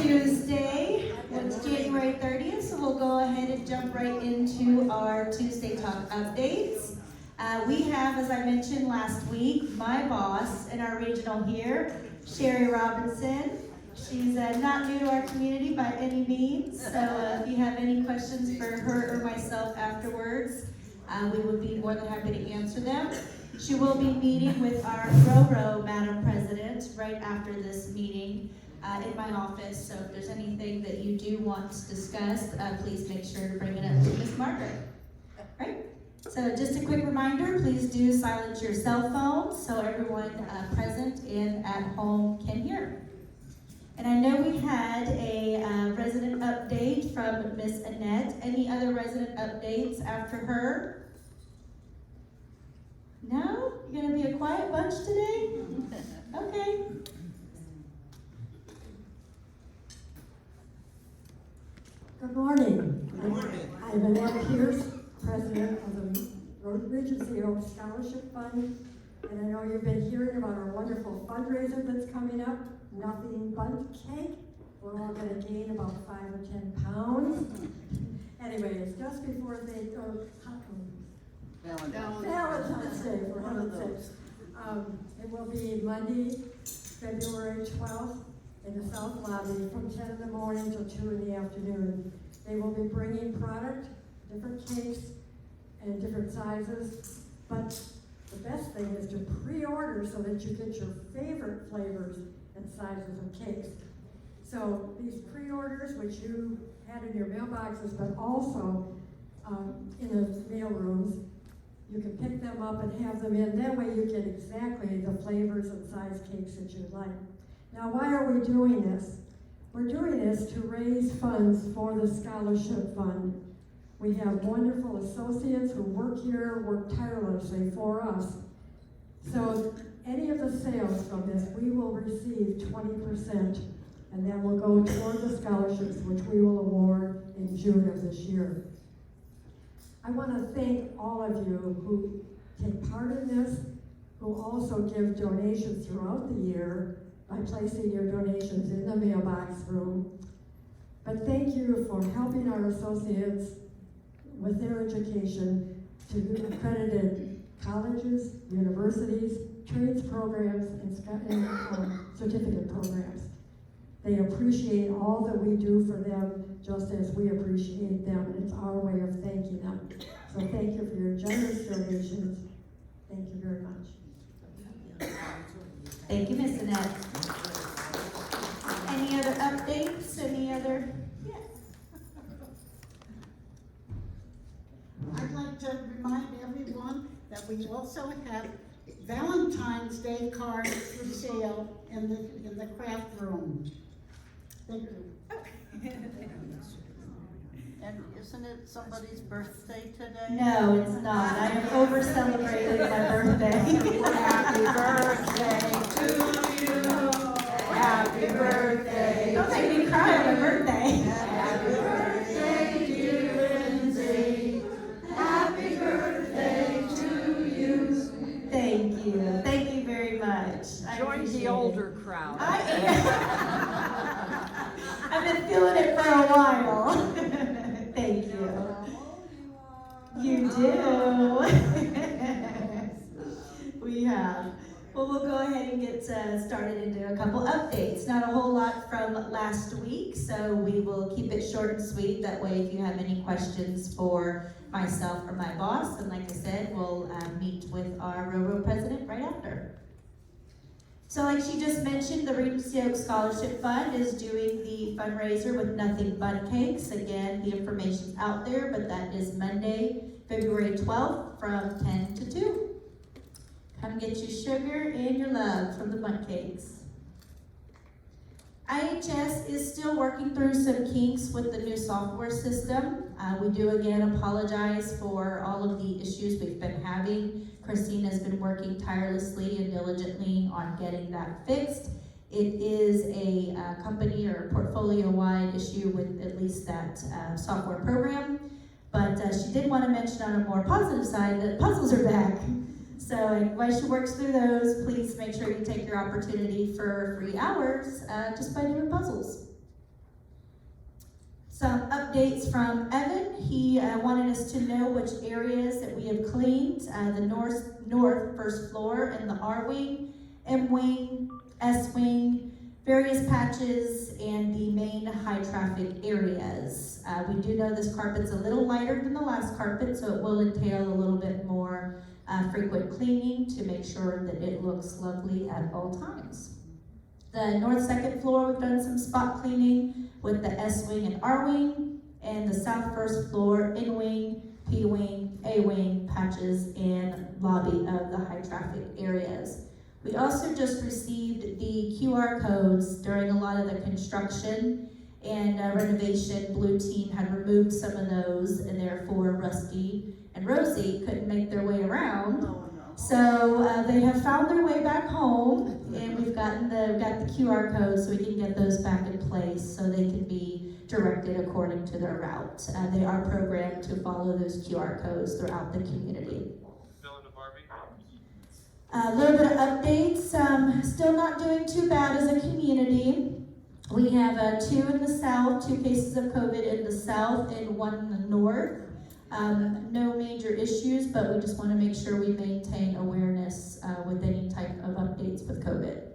Tuesday. It's January 30th, so we'll go ahead and jump right into our Tuesday Talk updates. We have, as I mentioned last week, my boss in our regional here, Sherry Robinson. She's not new to our community by any means, so if you have any questions for her or myself afterwards, we would be more than happy to answer them. She will be meeting with our RORO, Madam President, right after this meeting in my office. So if there's anything that you do want to discuss, please make sure to bring it up to Miss Margaret. Right? So just a quick reminder, please do silence your cell phones so everyone present and at home can hear. And I know we had a resident update from Miss Annette. Any other resident updates after her? No? You're gonna be a quiet bunch today? Okay. Good morning. Good morning. I'm Annette Pierce, president of the Regency Oak Scholarship Fund. And I know you've been hearing about our wonderful fundraiser that's coming up, Nothing But Cake. We're all gonna gain about 5 or 10 pounds. Anyway, it's just before Valentine's Day, for heaven's sakes. It will be Monday, February 12th, in the South Lobby from 10 in the morning till 2 in the afternoon. They will be bringing product, different cakes, and different sizes, but the best thing is to pre-order so that you get your favorite flavors and sizes of cakes. So these pre-orders, which you had in your mailboxes, but also in the mail rooms, you can pick them up and have them in. That way you get exactly the flavors and size cakes that you like. Now, why are we doing this? We're doing this to raise funds for the scholarship fund. We have wonderful associates who work here, work tirelessly for us. So any of the sales from this, we will receive 20%, and that will go toward the scholarships, which we will award in June of this year. I want to thank all of you who take part in this, who also give donations throughout the year by placing your donations in the mailbox room. But thank you for helping our associates with their education to accredited colleges, universities, trades programs, and certificate programs. They appreciate all that we do for them just as we appreciate them, and it's our way of thanking them. So thank you for your generous donations. Thank you very much. Thank you, Miss Annette. Any other updates? Any other? Yes. I'd like to remind everyone that we also have Valentine's Day cards for sale in the craft room. Thank you. And isn't it somebody's birthday today? No, it's not. I am over celebrating my birthday. Happy birthday to you. Happy birthday. Don't make me cry on my birthday. Happy birthday, dear Lindsay. Happy birthday to you. Thank you. Thank you very much. I Join appreciate the it. older crowd. I am. I've been feeling it for a while. Thank you. You do. We have. Well, we'll go ahead and get started into a couple updates. Not a whole lot from last week, so we will keep it short and sweet. That way, if you have any questions for myself or my boss, and like I said, we'll meet with our RORO president right after. So like she just mentioned, the Regency Oak Scholarship Fund is doing the fundraiser with Nothing But Cakes. Again, the information's out there, but that is Monday, February 12th from 10 to 2. Come get your sugar and your love from the Bundt Cakes. IHS is still working through some kinks with the new software system. We do again apologize for all of the issues we've been having. Christina's been working tirelessly and diligently on getting that fixed. It is a company or portfolio-wide issue with at least that software program. But she did want to mention on a more positive side that puzzles are back. So while she works through those, please make sure you take your opportunity for free hours just by doing puzzles. updates from Evan. He wanted us to know which areas that we have cleaned. The north first floor and the R wing, M wing, S wing, various patches, and the main high traffic areas. We do know this carpet's a little lighter than the last carpet, so it will entail a little bit more frequent cleaning to make sure that it looks lovely at all times. The north second floor, we've done some spot cleaning with the S wing and R wing, and the south first floor, N wing, P wing, A wing, patches, and lobby of the high traffic areas. We also just received the QR codes during a lot of the construction and renovation. Blue Team had removed some of those, and therefore Rusty and Rosie couldn't make their way around. Oh, no. So they have found their way back home, and we've got the QR codes so we can get those back in place so they can be directed according to their route. They are programmed to follow those QR codes throughout the community. A little bit of updates. Still not doing too bad as a community. We have 2 in the south, 2 cases of COVID in the south and 1 in the north. No major issues, but we just want to make sure we maintain awareness with any type of updates with COVID.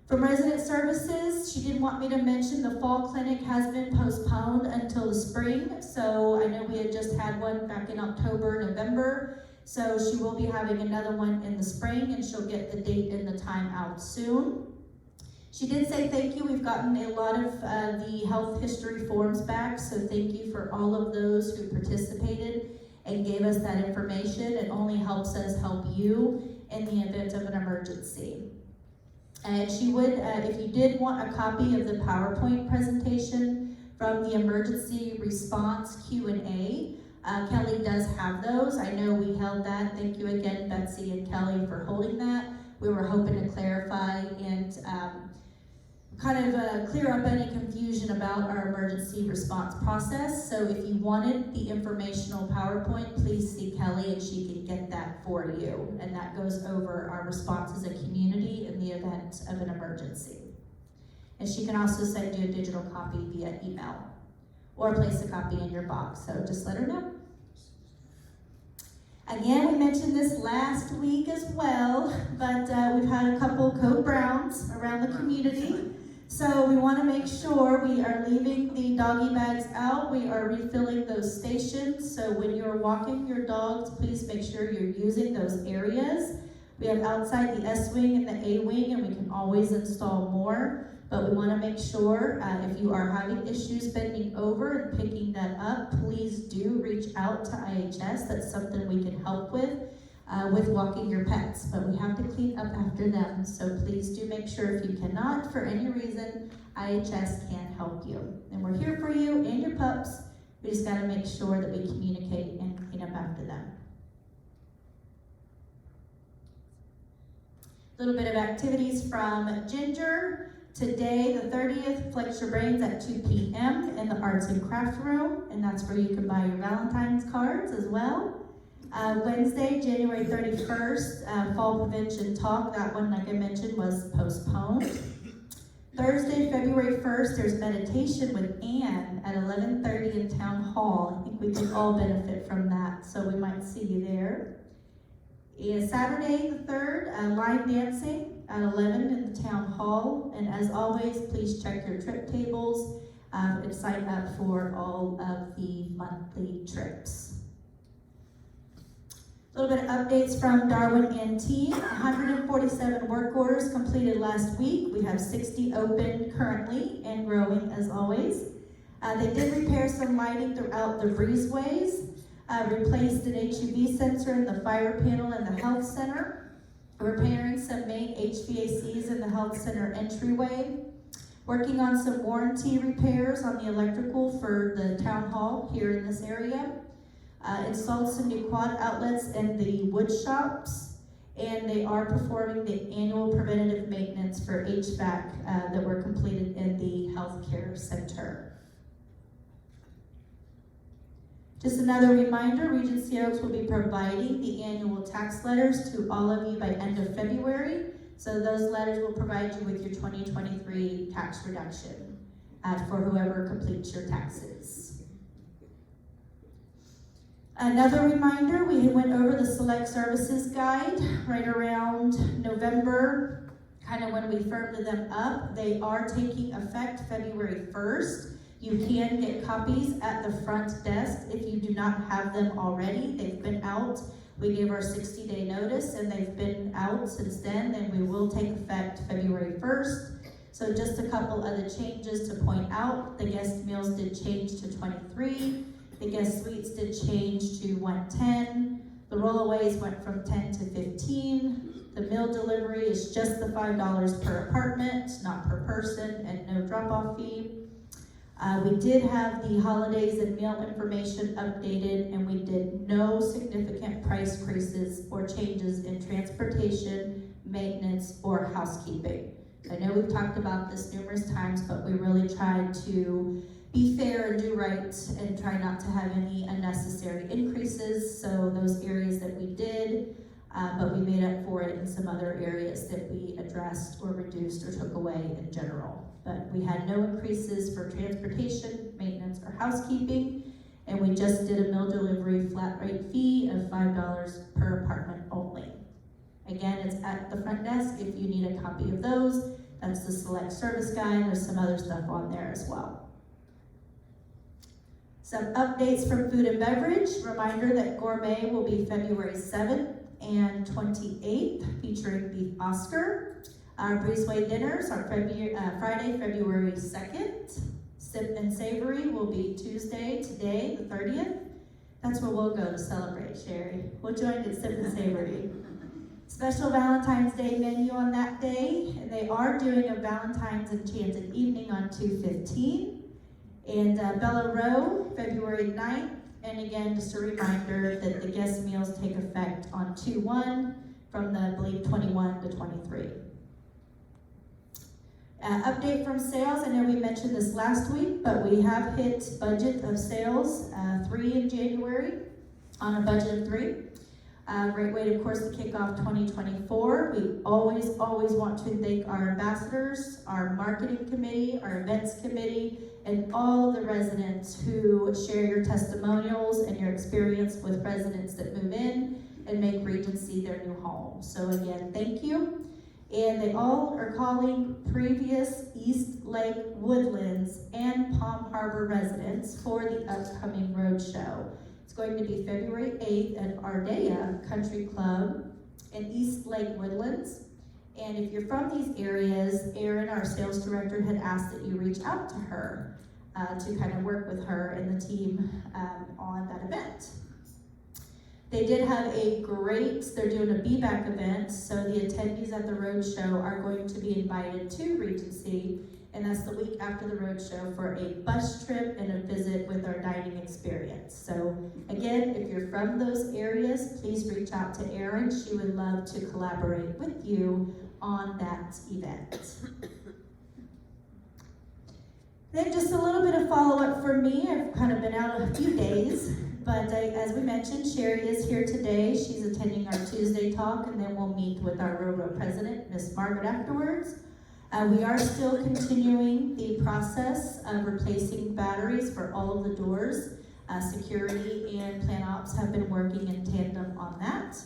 From resident services, she did want me to mention the fall clinic has been postponed until the spring. So I know we had just had one back in October, November. So she will be having another one in the spring, and she'll get the date and the time out soon. She did say thank you. We've gotten a lot of the health history forms back, so thank you for all of those who participated and gave us that information. It only helps us help you in the event of an emergency. And she would, if you did want a copy of the PowerPoint presentation from the emergency response Q&A, Kelly does have those. I know we held that. Thank you again, Betsy and Kelly, for holding that. We were hoping to clarify and kind of clear up any confusion about our emergency response process. So if you wanted the informational PowerPoint, please see Kelly and she can get that for you. And that goes over our response as a community in the event of an emergency. And she can also send you a digital copy via email or place a copy in your box. So just let her know. Again, we mentioned this last week as well, but we've had a couple code browns around the community. So we want to make sure we are leaving the doggy bags out. We are refilling those stations. So when you're walking your dogs, please make sure you're using those areas. We have outside the S wing and the A wing, and we can always install more. But we want to make sure if you are having issues bending over and picking that up, please do reach out to IHS. That's something we can help with walking your pets. But we have to clean up after them. So please do make sure if you cannot, for any reason, IHS can help you. And we're here for you and your pups. We just got to make sure that we communicate and clean up after them. A little bit of activities from Ginger. Today, the 30th, Flex Your Brains at 2 p.m. in the Arts and Craft Room, and that's where you can buy your Valentine's cards as well. Wednesday, January 31st, Fall Prevention Talk. That one, like I mentioned, was postponed. Thursday, February 1st, there's meditation with Ann at 11:30 in Town Hall. I think we can all benefit from that, so we might see you there. And Saturday, the 3rd, line dancing at 11 in the Town Hall. And as always, please check your trip tables and sign up for all of the monthly trips. A little bit of updates from Darwin NT. 147 work orders completed last week. We have 60 open currently and growing as always. They did repair some lighting throughout the breezeways. Replaced an HUV sensor in the fire panel in the health center, repairing some main HVACs in the health center entryway, working on some warranty repairs on the electrical for the town hall here in this area, installed some new quad outlets in the wood shops, and they are performing the annual preventative maintenance for HVAC that were completed in the healthcare center. Just another reminder, Regency Oaks will be providing the annual tax letters to all of you by end of February. So those letters will provide you with your 2023 tax reduction for whoever completes your taxes. Another reminder, we went over the Select Services Guide right around November, kind of when we firmed them up. They are taking effect February 1st. You can get copies at the front desk if you do not have them already. They've been out. We gave our 60-day notice and they've been out since then, and we will take effect February 1st. So just a couple other changes to point out. The guest meals did change to 23. The guest suites did change to 110. The rollaways went from 10 to 15. The meal delivery is just the $5 per apartment, not per person, and no drop-off fee. We did have the holidays and meal information updated, and we did no significant price increases or changes in transportation, maintenance, or housekeeping. I know we've talked about this numerous times, but we really tried to be fair and do right and try not to have any unnecessary increases. So those areas that we did, but we made up for it in some other areas that we addressed or reduced or took away in general. But we had no increases for transportation, maintenance, or housekeeping, and we just did a meal delivery flat rate fee of $5 per apartment only. Again, it's at the front desk if you need a copy of those. That's the Select Service Guide. There's some other stuff on there as well. Some updates from food and beverage. Reminder that Gourmet will be February 7th and 28th, featuring Beef Oscar. Our Breezeway dinners are Friday, February 2nd. Sip and Savory will be Tuesday, today, the 30th. That's where we'll go to celebrate, Sherry. We'll join at Sip and Savory. Special Valentine's Day menu on that day, and they are doing a Valentine's Enchanted Evening on 2/15. And Bella Row, February 9th. And again, just a reminder that the guest meals take effect on 2/1 from the, I believe, 21 to 23. Update from sales. I know we mentioned this last week, but we have hit budget of sales 3 in January on a budget of 3. Great way, of course, to kick off 2024. We always want to thank our ambassadors, our marketing committee, our events committee, and all the residents who share your testimonials and your experience with residents that move in and make Regency their new home. So again, thank you. And they all are calling previous East Lake Woodlands and Palm Harbor residents for the upcoming road show. It's going to be February 8th at Ardea Country Club in East Lake Woodlands. And if you're from these areas, Erin, our sales director, had asked that you reach out to her to kind of work with her and the team on that event. They did have they're doing a BBAC event, so the attendees at the road show are going to be invited to Regency, and that's the week after the road show for a bus trip and a visit with our dining experience. So again, if you're from those areas, please reach out to Erin. She would love to collaborate with you on that event. Then just a little bit of follow-up for me. I've kind of been out a few days, but as we mentioned, Sherry is here today. She's attending our Tuesday talk, and then we'll meet with our railroad president, Miss Margaret, afterwards. We are still continuing the process of replacing batteries for all of the doors. Security and Plan Ops have been working in tandem on that.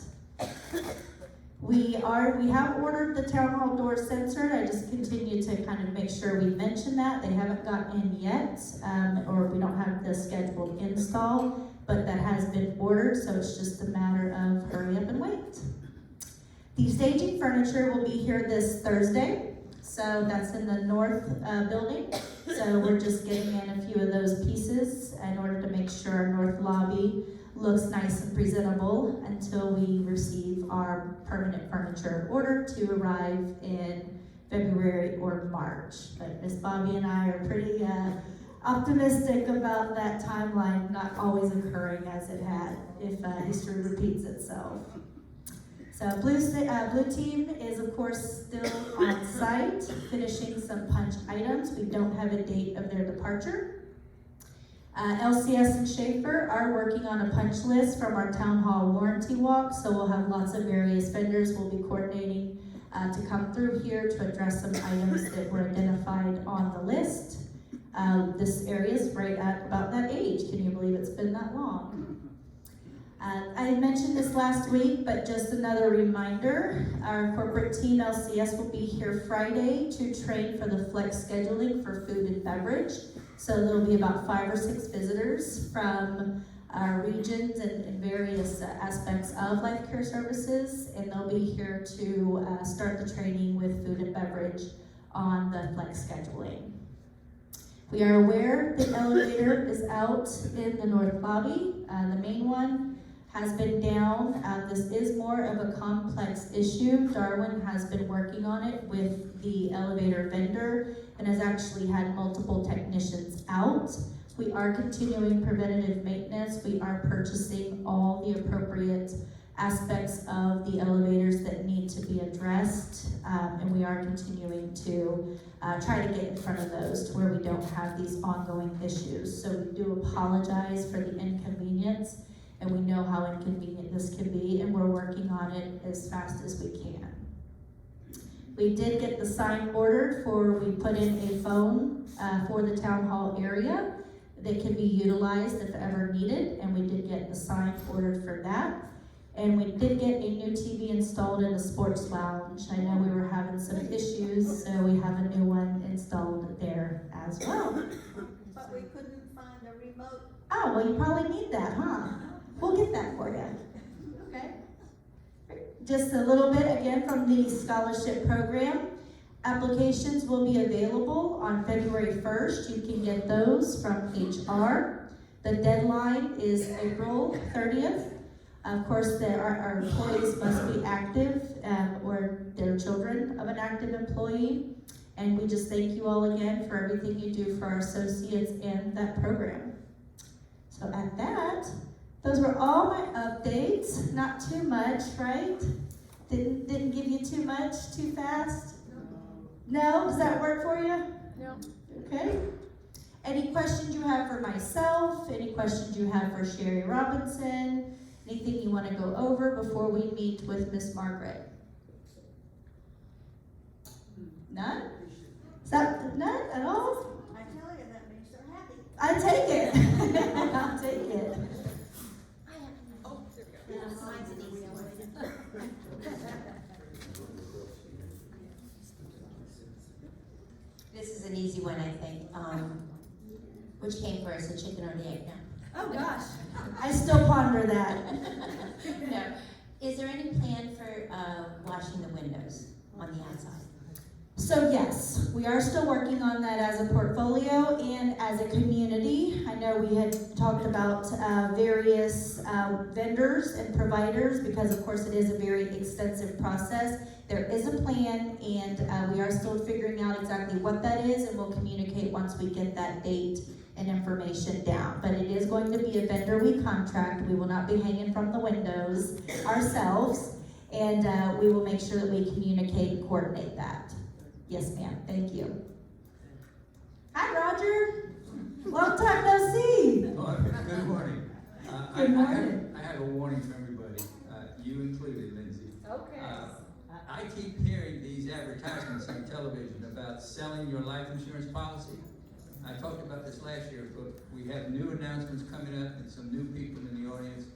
We have ordered the town hall door censored. I just continue to kind of make sure we mention that. They haven't gotten in yet, or we don't have the scheduled install, but that has been ordered, so it's just a matter of hurry up and wait. The staging furniture will be here this Thursday, so that's in the north building. So we're just getting in a few of those pieces in order to make sure our north lobby looks nice and presentable until we receive our permanent furniture order to arrive in February or March. But Miss Bobby and I are pretty optimistic about that timeline not always occurring as it had if history repeats itself. So Blue Team is of course still on site, finishing some punch items. We don't have a date of their departure. LCS and Schaefer are working on a punch list from our town hall warranty walk, so we'll have lots of various vendors we'll be coordinating to come through here to address some items that were identified on the list. This area is right at about that age. Can you believe it's been that long? I had mentioned this last week, but just another reminder, our corporate team, LCS, will be here Friday to train for the flex scheduling for food and beverage. So there'll be about 5 or 6 visitors from our regions and various aspects of life care services, and they'll be here to start the training with food and beverage on the flex scheduling. We are aware the elevator is out in the north lobby. The main one has been down. This is more of a complex issue. Darwin has been working on it with the elevator vendor and has actually had multiple technicians out. We are continuing preventative maintenance. We are purchasing all the appropriate aspects of the elevators that need to be addressed, and we are continuing to try to get in front of those to where we don't have these ongoing issues. So we do apologize for the inconvenience, and we know how inconvenient this can be, and we're working on it as fast as we can. We did get the sign ordered we put in a phone for the town hall area that can be utilized if ever needed, and we did get the sign ordered for that. And we did get a new TV installed in the sports lounge. I know we were having some issues, so we have a new one installed there as well. But we couldn't find a remote. Oh, well, you probably need that, huh? We'll get that for you. Okay. Just a little bit again from the scholarship program. Applications will be available on February 1st. You can get those from HR. The deadline is April 30th. Of course, our employees must be active or they're children of an active employee. And we just thank you all again for everything you do for our associates in that program. So at that, those were all my updates. Not too much, right? Didn't give you too much, too fast? No? Does that work for you? No. Okay. Any questions you have for myself? Any questions you have for Sherry Robinson? Anything you want to go over before we meet with Miss Margaret? None? Is that none at all? I tell you, that makes her happy. I take it. I'll take it. This is an easy one, I think. Which came first, the chicken or the egg? No. Oh gosh, I still ponder that. No. Is there any plan for washing the windows on the outside? So yes, we are still working on that as a portfolio and as a community. I know we had talked about various vendors and providers because of course it is a very extensive process. There is a plan and we are still figuring out exactly what that is, and we'll communicate once we get that date and information down. But it is going to be a vendor we contract. We will not be hanging from the windows ourselves, and we will make sure that we communicate and coordinate that. Yes, ma'am. Thank you. Hi, Roger. Long time no see. Good morning. Good morning. I have a warning for everybody, you included, Lindsay. Okay. I keep hearing these advertisements on television about selling your life insurance policy. I talked about this last year, but we have new announcements coming up and some new people in the audience.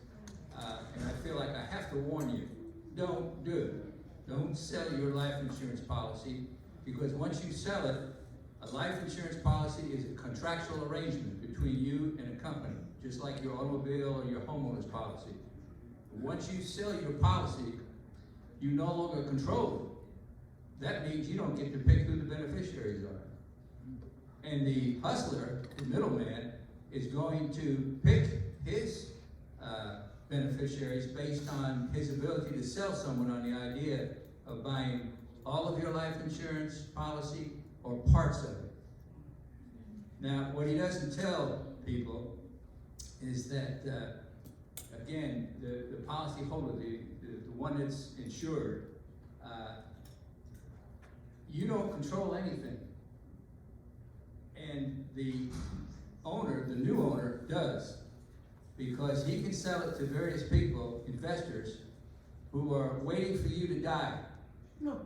And I feel like I have to warn you, don't do it. Don't sell your life insurance policy, because once you sell it, a life insurance policy is a contractual arrangement between you and a company, just like your automobile or your homeowner's policy. Once you sell your policy, you no longer control it. That means you don't get to pick who the beneficiaries are. And the hustler, the middleman, is going to pick his beneficiaries based on his ability to sell someone on the idea of buying all of your life insurance policy or parts of it. Now, what he doesn't tell people is that, again, the policy holder, the one that's insured, you don't control anything. And the owner, the new owner, does, because he can sell it to various people, investors, who are waiting for you to die. No.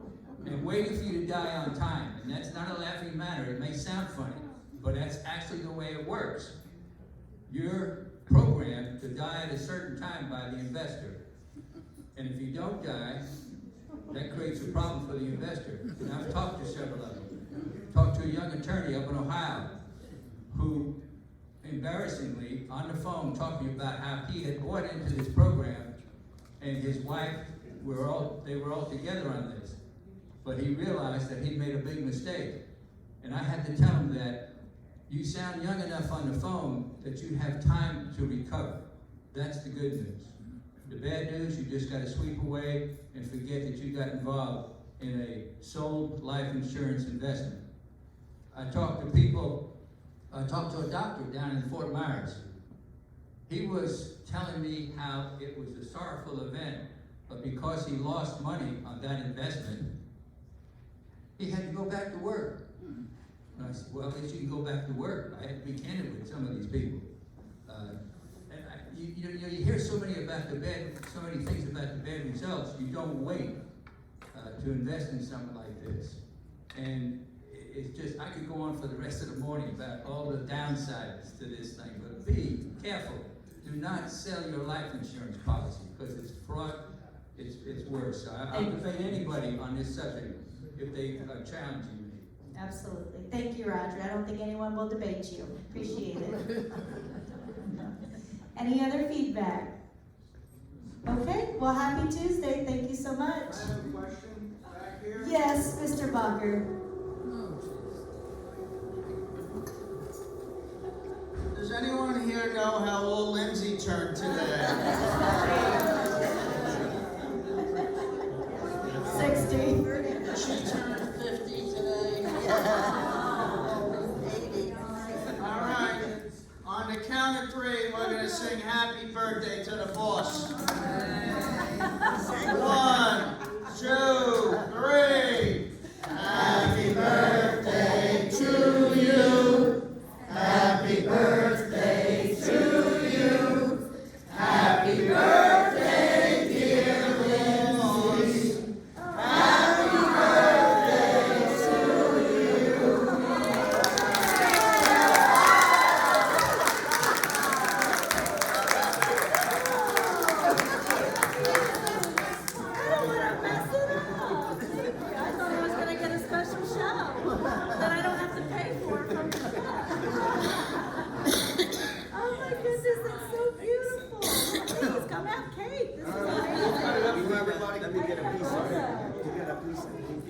and waiting for you to die on time. And that's not a laughing matter. It may sound funny, but that's actually the way it works. You're programmed to die at a certain time by the investor. And if you don't die, that creates a problem for the investor. And I've talked to several of them. Talked to a young attorney up in Ohio who, embarrassingly, on the phone, talking about how he had bought into this program and his wife, they were all together on this. But he realized that he'd made a big mistake. And I had to tell him that you sound young enough on the phone that you have time to recover. That's the good news. The bad news, you just got to sweep away and forget that you got involved in a sold life insurance investment. I talked to a doctor down in Fort Myers. He was telling me how it was a sorrowful event, but because he lost money on that investment, he had to go back to work. And I said, well, at least you can go back to work. I had to be candid with some of these people. You hear so many things about the bad results. You don't wait to invest in something like this. And it's just, I could go on for the rest of the morning about all the downsides to this thing, but be careful. Do not sell your life insurance policy, because it's fraud, it's worse. So I'll debate anybody on this subject if they are challenging me. Absolutely. Thank you, Roger. I don't think anyone will debate you. Appreciate it. Any other feedback? Okay, well, happy Tuesday. Thank you so much. I have a question back here. Yes, Mr. Bacher. Does anyone here know how old Lindsay turned today?